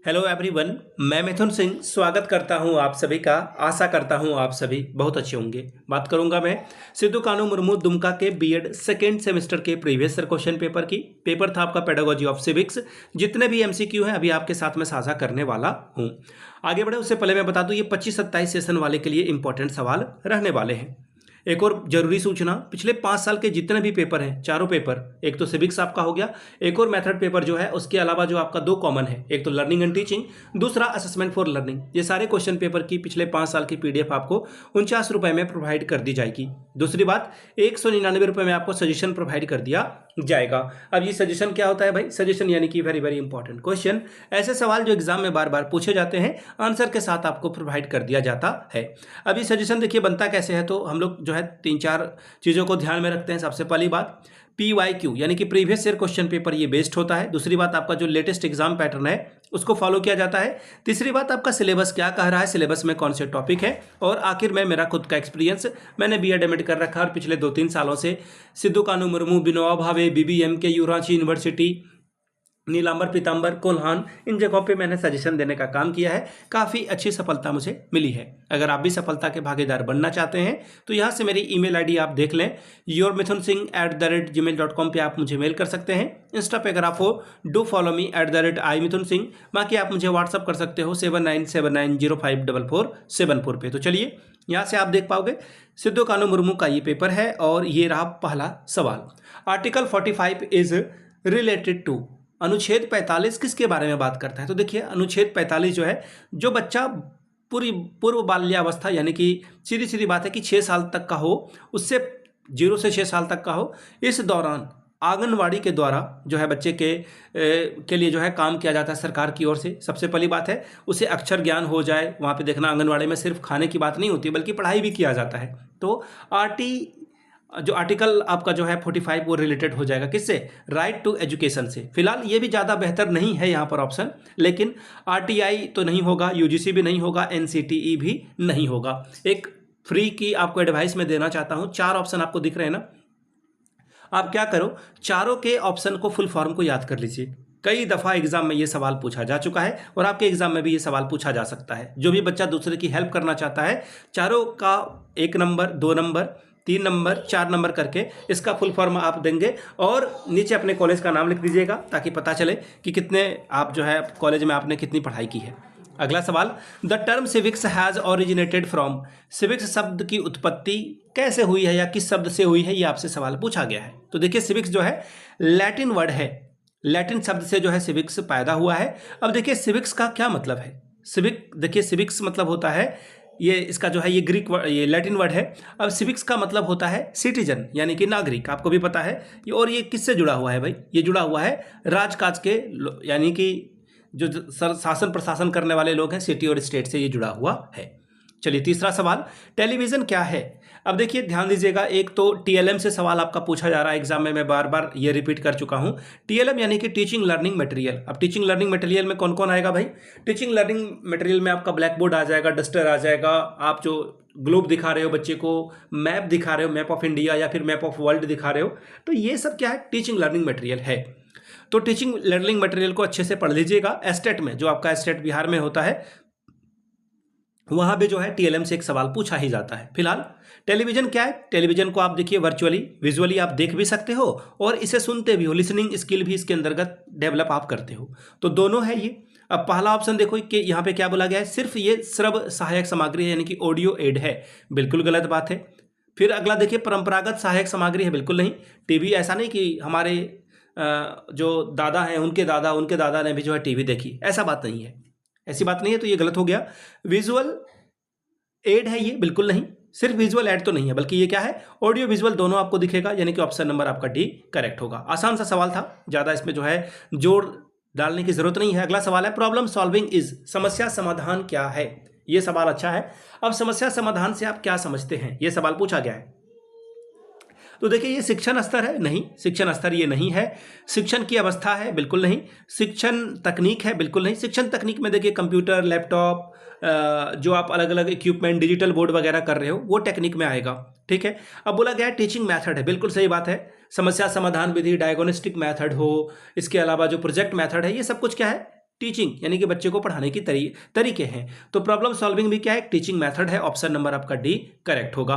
Hello everyone. मैं मिथुन सिंह स्वागत करता हूं आप सभी का। आशा करता हूं आप सभी बहुत अच्छे होंगे। बात करूंगा मैं सिद्धू कानू मुर्मू दुमका के बीएड सेकेंड सेमेस्टर के प्रीवियस ईयर क्वेश्चन पेपर की। पेपर था आपका पेडागोजी ऑफ सिविक्स। जितने भी एमसीक्यू हैं अभी आपके साथ में साझा करने वाला हूं। आगे बढ़े उससे पहले मैं बता दूं ये 25-27 सेशन वाले के लिए इंपॉर्टेंट सवाल रहने वाले हैं। एक और जरूरी सूचना, पिछले 5 साल के जितने भी पेपर हैं, चारों पेपर, एक तो सिविक्स आपका हो गया, एक और मेथड पेपर जो है उसके अलावा जो आपका 2 कॉमन है, एक तो लर्निंग एंड टीचिंग, दूसरा असेसमेंट फॉर लर्निंग। ये सारे क्वेश्चन पेपर की पिछले 5 साल की पीडीएफ आपको 49 रुपए में प्रोवाइड कर दी जाएगी। दूसरी बात, 199 रुपए में आपको सजेशन प्रोवाइड कर दिया जाएगा। अब ये सजेशन क्या होता है भाई? सजेशन यानी कि वेरी वेरी इंपॉर्टेंट क्वेश्चन, ऐसे सवाल जो एग्जाम में बार बार पूछे जाते हैं, आंसर के साथ आपको प्रोवाइड कर दिया जाता है। अब ये सजेशन देखिए बनता कैसे है, तो हम लोग जो है 3-4 चीज़ों को ध्यान में रखते हैं। सबसे पहली बात, PYQ यानी कि प्रीवियस ईयर क्वेश्चन पेपर ये बेस्ड होता है। दूसरी बात, आपका जो लेटेस्ट एग्जाम पैटर्न है उसको फॉलो किया जाता है। तीसरी बात, आपका सिलेबस क्या कह रहा है, सिलेबस में कौन से टॉपिक है। और आखिर में मेरा खुद का एक्सपीरियंस, मैंने बीएड एमएड कर रखा है और पिछले 2-3 सालों से सिद्धू कानू मुर्मू, विनोबा भावे, BBMK, युवरांची यूनिवर्सिटी, नीलांबर, पीतांबर, कोल्हान, इन जगहों पे मैंने सजेशन देने का काम किया है। काफ़ी अच्छी सफलता मुझे मिली है। अगर आप भी सफलता के भागीदार बनना चाहते हैं तो यहाँ से मेरी ईमेल आईडी आप देख लें, yourmithunsingh@gmail.com पे आप मुझे मेल कर सकते हैं। इंस्टा पे अगर आप हो, डू फॉलो मी @imithunsingh। बाकी आप मुझे व्हाट्सअप कर सकते हो 7979054474 पे। तो चलिए यहाँ से आप देख पाओगे सिद्धू कानू मुर्मू का ये पेपर है और ये रहा पहला सवाल। आर्टिकल 45 इज रिलेटेड टू, अनुच्छेद 45 किसके बारे में बात करता है? तो देखिए अनुच्छेद 45 जो है, जो बच्चा पूरी पूर्व बाल्यावस्था यानी कि सीधी सीधी बात है कि 6 साल तक का हो, उससे 0 से 6 साल तक का हो, इस दौरान आंगनवाड़ी के द्वारा जो है बच्चे के लिए जो है काम किया जाता है सरकार की ओर से। सबसे पहली बात है उसे अक्षर ज्ञान हो जाए। वहाँ पे देखना आंगनवाड़ी में सिर्फ खाने की बात नहीं होती बल्कि पढ़ाई भी किया जाता है। तो जो आर्टिकल आपका जो है 45 वो रिलेटेड हो जाएगा किससे? राइट टू एजुकेशन से। फिलहाल ये भी ज़्यादा बेहतर नहीं है यहाँ पर ऑप्शन, लेकिन RTI तो नहीं होगा, UGC भी नहीं होगा, NCTE भी नहीं होगा। एक फ्री की आपको एडवाइस मैं देना चाहता हूँ। 4 ऑप्शन आपको दिख रहे हैं ना, आप क्या करो, चारों के ऑप्शन को फुल फॉर्म को याद कर लीजिए। कई दफ़ा एग्जाम में ये सवाल पूछा जा चुका है और आपके एग्जाम में भी ये सवाल पूछा जा सकता है। जो भी बच्चा दूसरे की हेल्प करना चाहता है, चारों का 1 नंबर, 2 नंबर, 3 नंबर, 4 नंबर करके इसका फुल फॉर्म आप देंगे और नीचे अपने कॉलेज का नाम लिख दीजिएगा ताकि पता चले कि कितने आप जो है कॉलेज में आपने कितनी पढ़ाई की है। अगला सवाल, the term civics has originated from, civics शब्द की उत्पत्ति कैसे हुई है या किस शब्द से हुई है, ये आपसे सवाल पूछा गया है। तो देखिए सिविक्स जो है लैटिन वर्ड है, लैटिन शब्द से जो है सिविक्स पैदा हुआ है। अब देखिए सिविक्स का क्या मतलब है। देखिए सिविक्स मतलब होता है, ये इसका जो है ये ये लैटिन वर्ड है। अब सिविक्स का मतलब होता है सिटीजन यानी कि नागरिक, आपको भी पता है। और ये किससे जुड़ा हुआ है भाई? ये जुड़ा हुआ है राजकाज के यानी कि जो शासन प्रशासन करने वाले लोग हैं, सिटी और स्टेट से ये जुड़ा हुआ है। चलिए तीसरा सवाल, टेलीविज़न क्या है? अब देखिए ध्यान दीजिएगा, एक तो TLM से सवाल आपका पूछा जा रहा है एग्जाम में, मैं बार बार ये रिपीट कर चुका हूँ। TLM यानी कि टीचिंग लर्निंग मटेरियल। अब टीचिंग लर्निंग मटेरियल में कौन कौन आएगा भाई? टीचिंग लर्निंग मटेरियल में आपका ब्लैक बोर्ड आ जाएगा, डस्टर आ जाएगा, आप जो ग्लोब दिखा रहे हो बच्चे को, मैप दिखा रहे हो, मैप ऑफ इंडिया या फिर मैप ऑफ वर्ल्ड दिखा रहे हो, तो ये सब क्या है? टीचिंग लर्निंग मटेरियल है। तो टीचिंग लर्निंग मटेरियल को अच्छे से पढ़ लीजिएगा। एस्टेट में, जो आपका एस्टेट बिहार में होता है, वहाँ पे जो है TLM से एक सवाल पूछा ही जाता है। फिलहाल टेलीविजन क्या है? टेलीविजन को आप देखिए वर्चुअली, विजुअली आप देख भी सकते हो और इसे सुनते भी हो, लिसनिंग स्किल भी इसके अंतर्गत डेवलप आप करते हो। तो दोनों है ये। अब पहला ऑप्शन देखो कि यहाँ पे क्या बोला गया है, सिर्फ ये श्रव्य सहायक सामग्री है यानी कि ऑडियो एड है, बिल्कुल गलत बात है। फिर अगला देखिए परंपरागत सहायक सामग्री है, बिल्कुल नहीं। टीवी, ऐसा नहीं कि हमारे जो दादा हैं उनके दादा ने भी जो है टीवी देखी, ऐसा बात नहीं है, ऐसी बात नहीं है, तो ये गलत हो गया। विजुअल एड है ये, बिल्कुल नहीं। सिर्फ विजुअल एड तो नहीं है बल्कि ये क्या है, ऑडियो विजुअल दोनों आपको दिखेगा, यानी कि ऑप्शन नंबर आपका D करेक्ट होगा। आसान सा सवाल था, ज़्यादा इसमें जो है जोर डालने की जरूरत नहीं है। अगला सवाल है, प्रॉब्लम सॉल्विंग इज, समस्या समाधान क्या है? ये सवाल अच्छा है। अब समस्या समाधान से आप क्या समझते हैं, ये सवाल पूछा गया है। तो देखिए ये शिक्षण स्तर है, नहीं, शिक्षण स्तर ये नहीं है। शिक्षण की अवस्था है, बिल्कुल नहीं। शिक्षण तकनीक है, बिल्कुल नहीं। शिक्षण तकनीक में देखिए कंप्यूटर, लैपटॉप, जो आप अलग अलग इक्विपमेंट, डिजिटल बोर्ड वगैरह कर रहे हो, वो टेक्निक में आएगा। ठीक है। अब बोला गया है टीचिंग मेथड है, बिल्कुल सही बात है। समस्या समाधान विधि, डायग्नोस्टिक मेथड हो, इसके अलावा जो प्रोजेक्ट मेथड है, ये सब कुछ क्या है? टीचिंग यानी कि बच्चे को पढ़ाने की तरीके हैं। तो प्रॉब्लम सॉल्विंग भी क्या है, टीचिंग मेथड है। ऑप्शन नंबर आपका डी करेक्ट होगा।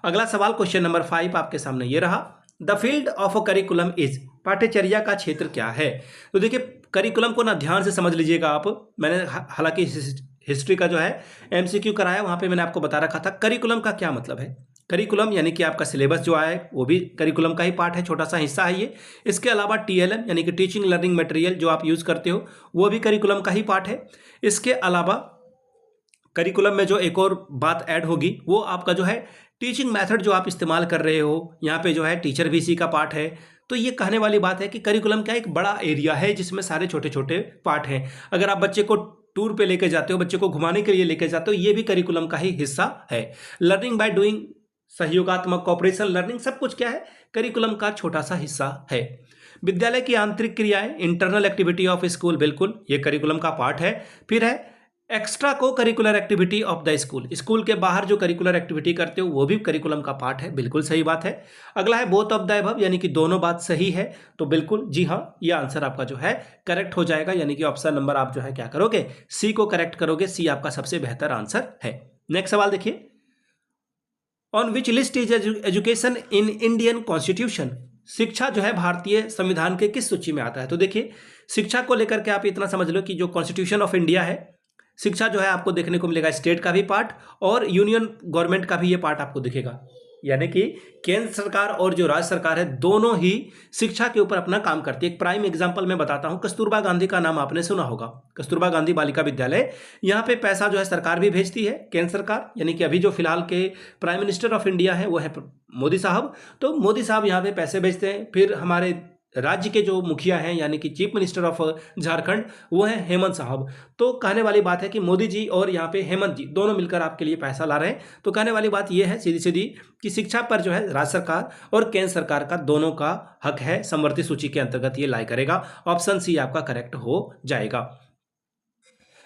अगला सवाल क्वेश्चन नंबर 5 आपके सामने ये रहा, the field of a curriculum is, पाठ्यचर्या का क्षेत्र क्या है। तो देखिए करिकुलम को ना ध्यान से समझ लीजिएगा आप। मैंने हालांकि हिस्ट्री का जो है एमसीक्यू कराया, वहां पे मैंने आपको बता रखा था करिकुलम का क्या मतलब है। करिकुलम यानी कि आपका सिलेबस जो आए वो भी करिकुलम का ही पार्ट है, छोटा सा हिस्सा है ये। इसके अलावा टीएलएम यानी कि टीचिंग लर्निंग मटेरियल जो आप यूज करते हो वो भी करिकुलम का ही पार्ट है। इसके अलावा करिकुलम में जो एक और बात ऐड होगी वो आपका जो है टीचिंग मेथड जो आप इस्तेमाल कर रहे हो, यहाँ पे जो है टीचर भी इसी का पार्ट है। तो ये कहने वाली बात है कि करिकुलम क्या एक बड़ा एरिया है जिसमें सारे छोटे छोटे पार्ट हैं। अगर आप बच्चे को टूर पे लेके जाते हो, बच्चे को घुमाने के लिए लेके जाते हो, ये भी करिकुलम का ही हिस्सा है। लर्निंग बाय डूइंग, सहयोगात्मक कॉपरेशन लर्निंग, सब कुछ क्या है करिकुलम का छोटा सा हिस्सा है। विद्यालय की आंतरिक क्रियाएं, इंटरनल एक्टिविटी ऑफ स्कूल, बिल्कुल ये करिकुलम का पार्ट है। फिर है एक्स्ट्रा को curricular activity of the school, school के बाहर जो करिकुलर एक्टिविटी करते हो वो भी करिकुलम का पार्ट है, बिल्कुल सही बात है। अगला है बोथ ऑफ द अबव, यानी कि दोनों बात सही है। तो बिल्कुल जी हाँ, ये आंसर आपका जो है करेक्ट हो जाएगा, यानी कि ऑप्शन नंबर आप जो है क्या करोगे, सी को करेक्ट करोगे। सी आपका सबसे बेहतर आंसर है। नेक्स्ट सवाल देखिए, on which list is education in Indian constitution, शिक्षा जो है भारतीय संविधान के किस सूची में आता है। तो देखिए शिक्षा को लेकर के आप इतना समझ लो कि जो कॉन्स्टिट्यूशन ऑफ इंडिया है, शिक्षा जो है आपको देखने को मिलेगा स्टेट का भी पार्ट और यूनियन गवर्नमेंट का भी ये पार्ट आपको दिखेगा, यानी कि केंद्र सरकार और जो राज्य सरकार है दोनों ही शिक्षा के ऊपर अपना काम करती है। एक प्राइम एग्जांपल मैं बताता हूं, कस्तूरबा गांधी का नाम आपने सुना होगा, कस्तूरबा गांधी बालिका विद्यालय। यहाँ पे पैसा जो है सरकार भी भेजती है, केंद्र सरकार, यानी कि अभी जो फिलहाल के प्राइम मिनिस्टर ऑफ इंडिया है वो है मोदी साहब। तो मोदी साहब यहाँ पे पैसे भेजते हैं। फिर हमारे राज्य के जो मुखिया हैं यानी कि चीफ मिनिस्टर ऑफ झारखंड वो है हेमंत साहब। तो कहने वाली बात है कि मोदी जी और यहाँ पे हेमंत जी दोनों मिलकर आपके लिए पैसा ला रहे हैं। तो कहने वाली बात ये है सीधी सीधी कि शिक्षा पर जो है राज्य सरकार और केंद्र सरकार का दोनों का हक है, समवर्ती सूची के अंतर्गत ये लाई करेगा। ऑप्शन सी आपका करेक्ट हो जाएगा।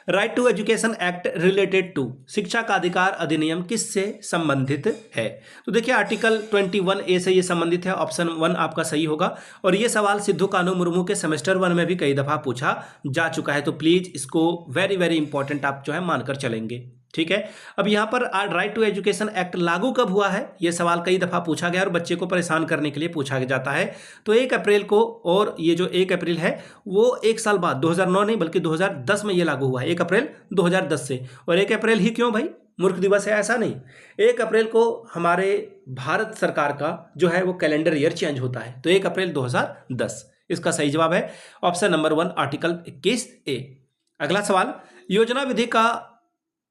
Right to education act related to, शिक्षा का अधिकार अधिनियम किससे संबंधित है। तो देखिए आर्टिकल 21A से ये संबंधित है। ऑप्शन 1 आपका सही होगा। और ये सवाल सिद्धू कानू मुर्मू के सेमेस्टर 1 में भी कई दफा पूछा जा चुका है, तो प्लीज इसको वेरी वेरी इंपॉर्टेंट आप जो है मानकर चलेंगे, ठीक है। अब यहाँ पर राइट टू एजुकेशन एक्ट लागू कब हुआ है, ये सवाल कई दफा पूछा गया और बच्चे को परेशान करने के लिए पूछा जाता है। तो 1 अप्रैल को, और ये जो 1 अप्रैल है वो 1 साल बाद, 2009 नहीं बल्कि 2010 में ये लागू हुआ है, 1 अप्रैल 2010 से। और 1 अप्रैल ही क्यों भाई, मूर्ख दिवस है ऐसा नहीं, 1 अप्रैल को हमारे भारत सरकार का जो है वो कैलेंडर ईयर चेंज होता है, तो 1 अप्रैल 2010 इसका सही जवाब है। Option number 1 article 21A। अगला सवाल, योजना विधि का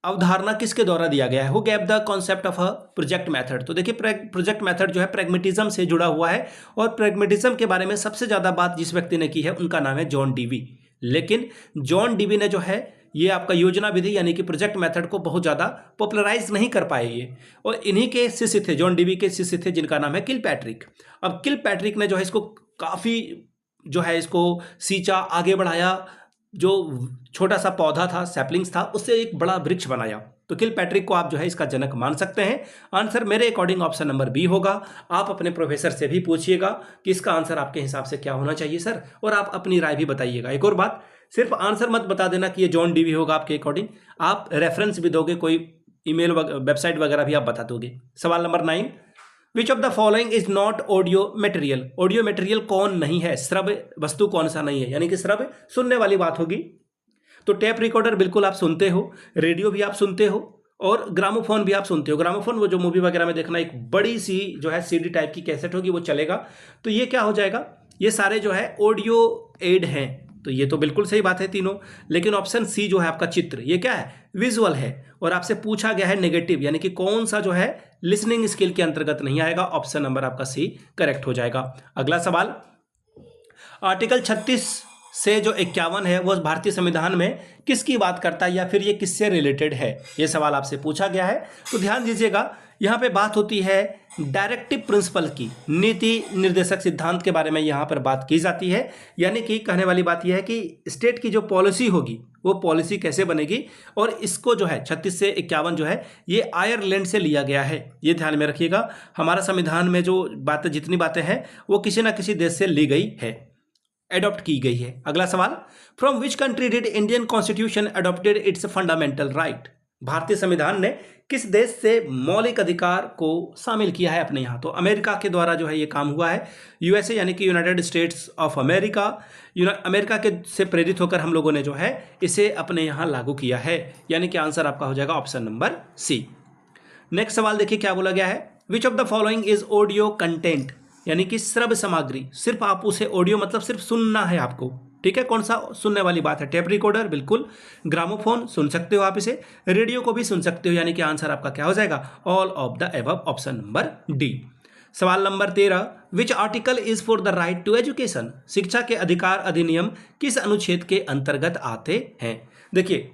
अवधारणा किसके द्वारा दिया गया है, who gave the concept of a project method. तो देखिए प्रोजेक्ट मेथड जो है प्रैग्मेटिज्म से जुड़ा हुआ है और प्रैग्मेटिज्म के बारे में सबसे ज्यादा बात जिस व्यक्ति ने की है उनका नाम है जॉन डीवी। लेकिन जॉन डीवी ने जो है ये आपका योजना विधि यानी कि प्रोजेक्ट मेथड को बहुत ज्यादा पॉपुलराइज नहीं कर पाए ये, और इन्हीं के शिष्य थे, जॉन डीवी के शिष्य थे जिनका नाम है किलपैट्रिक। अब किलपैट्रिक ने जो है इसको काफी जो है इसको सींचा, आगे बढ़ाया, जो छोटा सा पौधा था, सैपलिंग्स था, उससे एक बड़ा वृक्ष बनाया। तो किलपैट्रिक को आप जो है इसका जनक मान सकते हैं। आंसर मेरे अकॉर्डिंग ऑप्शन नंबर बी होगा। आप अपने प्रोफेसर से भी पूछिएगा कि इसका आंसर आपके हिसाब से क्या होना चाहिए सर, और आप अपनी राय भी बताइएगा। एक और बात, सिर्फ आंसर मत बता देना कि ये जॉन डीवी होगा आपके अकॉर्डिंग, आप रेफरेंस भी दोगे, कोई ईमेल वेबसाइट वगैरह भी आप बता दोगे। सवाल number 9, which of the following is not audio material. Audio material कौन नहीं है, श्रव्य वस्तु कौन सा नहीं है, यानी कि श्रव्य सुनने वाली बात होगी। तो टेप रिकॉर्डर बिल्कुल आप सुनते हो, रेडियो भी आप सुनते हो, और ग्रामोफोन भी आप सुनते हो। ग्रामोफोन वो जो मूवी वगैरह में देखना, एक बड़ी सी जो है सीडी टाइप की कैसेट होगी वो चलेगा। तो ये क्या हो जाएगा, ये सारे जो है ऑडियो एड हैं। तो ये तो बिल्कुल सही बात है तीनों। लेकिन ऑप्शन सी जो है आपका चित्र, ये क्या है, विजुअल है। और आपसे पूछा गया है नेगेटिव, यानी कि कौन सा जो है लिसनिंग स्किल के अंतर्गत नहीं आएगा। ऑप्शन नंबर आपका सी करेक्ट हो जाएगा। अगला सवाल, आर्टिकल 36 से जो 51 है वो भारतीय संविधान में किसकी बात करता है, या फिर ये किससे रिलेटेड है, ये सवाल आपसे पूछा गया है। तो ध्यान दीजिएगा, यहाँ पे बात होती है डायरेक्टिव प्रिंसिपल की, नीति निर्देशक सिद्धांत के बारे में यहाँ पर बात की जाती है। यानी कि कहने वाली बात यह है कि स्टेट की जो पॉलिसी होगी वो पॉलिसी कैसे बनेगी, और इसको जो है 36 से 51 जो है ये आयरलैंड से लिया गया है। ये ध्यान में रखिएगा, हमारा संविधान में जो बातें, जितनी बातें हैं वो किसी ना किसी देश से ली गई है। एडॉप्ट की गई है। अगला सवाल, from which country did Indian constitution adopted its fundamental right? भारतीय संविधान ने किस देश से मौलिक अधिकार को शामिल किया है अपने यहाँ? तो अमेरिका के द्वारा जो है ये काम हुआ है। यूएसए यानी कि United states of America, America के से प्रेरित होकर हम लोगों ने जो है इसे अपने यहाँ लागू किया है, यानी कि आंसर आपका हो जाएगा ऑप्शन नंबर सी। नेक्स्ट सवाल देखिए क्या बोला गया है, which of the following is audio content, यानी कि श्रव्य सामग्री। सिर्फ आप उसे ऑडियो मतलब सिर्फ सुनना है आपको, ठीक है। कौन सा सुनने वाली बात है? टेप रिकॉर्डर, बिल्कुल। ग्रामोफोन सुन सकते हो आप इसे, रेडियो को भी सुन सकते हो, यानी कि आंसर आपका क्या हो जाएगा? All of the above, option number D. सवाल number 13, which article is for the right to education? शिक्षा के अधिकार अधिनियम किस अनुच्छेद के अंतर्गत आते हैं? देखिए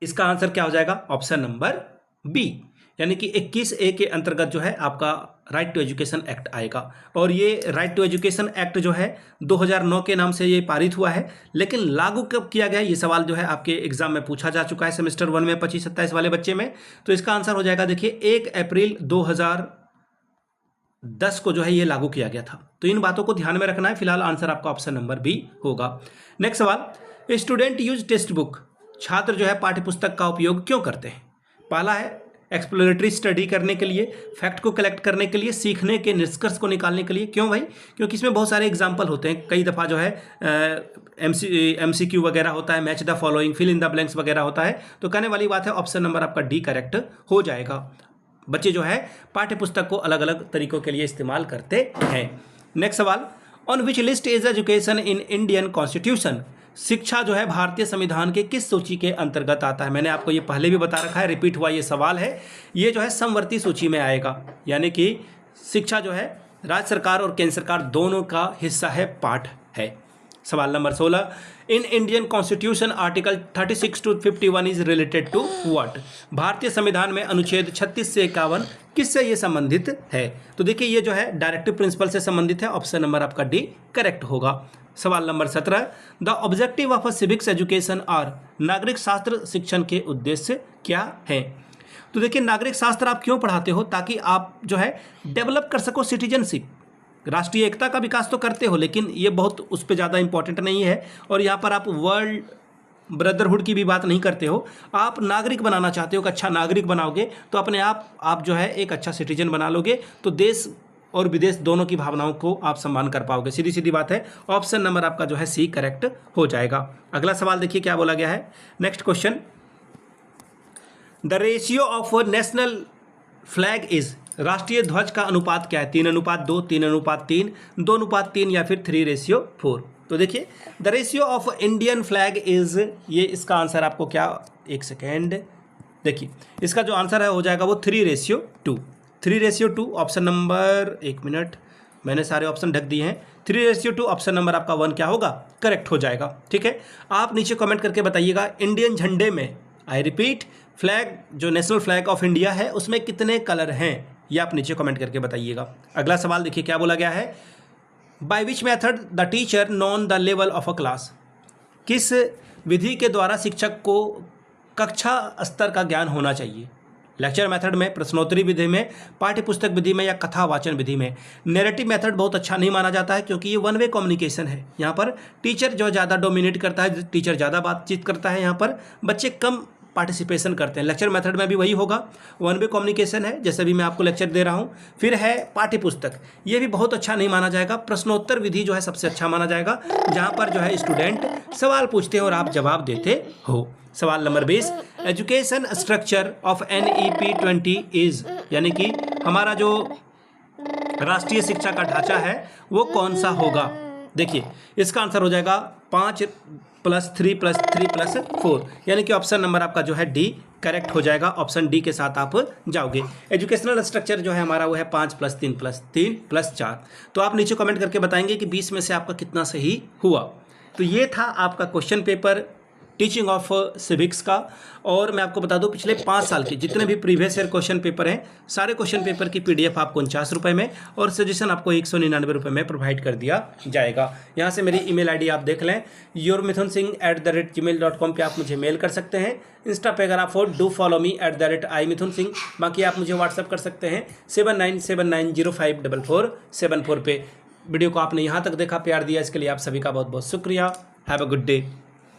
इसका आंसर क्या हो जाएगा? ऑप्शन नंबर बी, यानी कि 21A के अंतर्गत जो है आपका राइट टू एजुकेशन एक्ट आएगा। और ये राइट टू एजुकेशन एक्ट जो है 2009 के नाम से ये पारित हुआ है, लेकिन लागू कब किया गया? ये सवाल जो है आपके एग्जाम में पूछा जा चुका है सेमेस्टर 1 में 25-27 वाले बच्चे में। तो इसका आंसर हो जाएगा देखिए 1 अप्रैल 2010 को जो है ये लागू किया गया था। तो इन बातों को ध्यान में रखना है। फिलहाल आंसर आपका ऑप्शन नंबर बी होगा। नेक्स्ट सवाल, स्टूडेंट यूज टेक्स्ट बुक, छात्र जो है पाठ्यपुस्तक का उपयोग क्यों करते हैं? पहला है एक्सप्लोरेटरी स्टडी करने के लिए, फैक्ट को कलेक्ट करने के लिए, सीखने के निष्कर्ष को निकालने के लिए। क्यों भाई? क्योंकि इसमें बहुत सारे एग्जाम्पल होते हैं। कई दफ़ा जो है MCQ वगैरह होता है, match the following, fill in the blanks वगैरह होता है। तो कहने वाली बात है ऑप्शन नंबर आपका डी करेक्ट हो जाएगा। बच्चे जो है पाठ्यपुस्तक को अलग अलग तरीकों के लिए इस्तेमाल करते हैं। नेक्स्ट सवाल, on which list is education in Indian constitution? शिक्षा जो है भारतीय संविधान के किस सूची के अंतर्गत आता है? मैंने आपको ये पहले भी बता रखा है, रिपीट हुआ ये सवाल है। ये जो है समवर्ती सूची में आएगा, यानी कि शिक्षा जो है राज्य सरकार और केंद्र सरकार दोनों का हिस्सा है, पार्ट है। सवाल number 16, in Indian constitution article 36 to 51 is related to what? भारतीय संविधान में अनुच्छेद 36 से 51 किससे ये संबंधित है? तो देखिए ये जो है डायरेक्टिव प्रिंसिपल से संबंधित है। ऑप्शन नंबर आपका डी करेक्ट होगा। सवाल number 17, the objective of civics education और नागरिक शास्त्र शिक्षण के उद्देश्य क्या है? तो देखिए नागरिक शास्त्र आप क्यों पढ़ाते हो? ताकि आप जो है डेवलप कर सको सिटीजनशिप। राष्ट्रीय एकता का विकास तो करते हो, लेकिन ये बहुत उस पर ज़्यादा इंपॉर्टेंट नहीं है। और यहाँ पर आप वर्ल्ड ब्रदरहुड की भी बात नहीं करते हो, आप नागरिक बनाना चाहते हो। एक अच्छा नागरिक बनाओगे तो अपने आप जो है एक अच्छा सिटीजन बना लोगे, तो देश और विदेश दोनों की भावनाओं को आप सम्मान कर पाओगे। सीधी सीधी बात है। ऑप्शन नंबर आपका जो है सी करेक्ट हो जाएगा। अगला सवाल देखिए क्या बोला गया है। Next question, the ratio of national flag is, राष्ट्रीय ध्वज का अनुपात क्या है? 3:2, 3:3, 2:3 या फिर 3:4? तो देखिए the ratio of Indian flag is, ये इसका आंसर आपको क्या, एक सेकेंड, देखिए इसका जो आंसर है हो जाएगा वो 3:2। 3:2 ऑप्शन नंबर, एक मिनट, मैंने सारे ऑप्शन ढक दिए हैं। 3:2 ऑप्शन नंबर आपका 1 क्या होगा? करेक्ट हो जाएगा। ठीक है, आप नीचे कमेंट करके बताइएगा इंडियन झंडे में, आई रिपीट, फ्लैग जो नेशनल फ्लैग ऑफ इंडिया है उसमें कितने कलर हैं, ये आप नीचे कमेंट करके बताइएगा। अगला सवाल देखिए क्या बोला गया है, by which method the teacher known the level of a class? किस विधि के द्वारा शिक्षक को कक्षा स्तर का ज्ञान होना चाहिए? लेक्चर मेथड में, प्रश्नोत्तरी विधि में, पाठ्यपुस्तक विधि में या कथा वाचन विधि में? नैरेटिव मेथड बहुत अच्छा नहीं माना जाता है क्योंकि ये वन वे कम्युनिकेशन है। यहाँ पर टीचर जो ज़्यादा डोमिनेट करता है, टीचर ज़्यादा बातचीत करता है, यहाँ पर बच्चे कम पार्टिसिपेशन करते हैं। लेक्चर मेथड में भी वही होगा, वन वे कम्युनिकेशन है, जैसे भी मैं आपको लेक्चर दे रहा हूँ। फिर है पाठ्यपुस्तक, ये भी बहुत अच्छा नहीं माना जाएगा। प्रश्नोत्तर विधि जो है सबसे अच्छा माना जाएगा, जहाँ पर जो है स्टूडेंट सवाल पूछते हैं और आप जवाब देते हो। सवाल number 20, education structure of NEP 20 is, यानी कि हमारा जो राष्ट्रीय शिक्षा का ढांचा है वो कौन सा होगा? देखिए इसका आंसर हो जाएगा 5+3+3+4, यानी कि ऑप्शन नंबर आपका जो है डी करेक्ट हो जाएगा। ऑप्शन डी के साथ आप जाओगे। एजुकेशनल स्ट्रक्चर जो है हमारा वो है 5+3+3+4। तो आप नीचे कमेंट करके बताएंगे कि 20 में से आपका कितना सही हुआ। तो ये था आपका question paper teaching of civics का। और मैं आपको बता दूं पिछले 5 साल के जितने भी प्रीवियस ईयर क्वेश्चन पेपर हैं, सारे क्वेश्चन पेपर की PDF आपको 49 रुपये में और सजेशन आपको 199 रुपये में प्रोवाइड कर दिया जाएगा। यहाँ से मेरी email ID आप देख लें, yourmithunsingh@gmail.com पे आप मुझे मेल कर सकते हैं। इंस्टा पे अगर आप हो डू फॉलो मी @imithunsingh। बाकी आप मुझे व्हाट्सअप कर सकते हैं 7979054474 पे। वीडियो को आपने यहाँ तक देखा, प्यार दिया, इसके लिए आप सभी का बहुत बहुत शुक्रिया। Have a good day.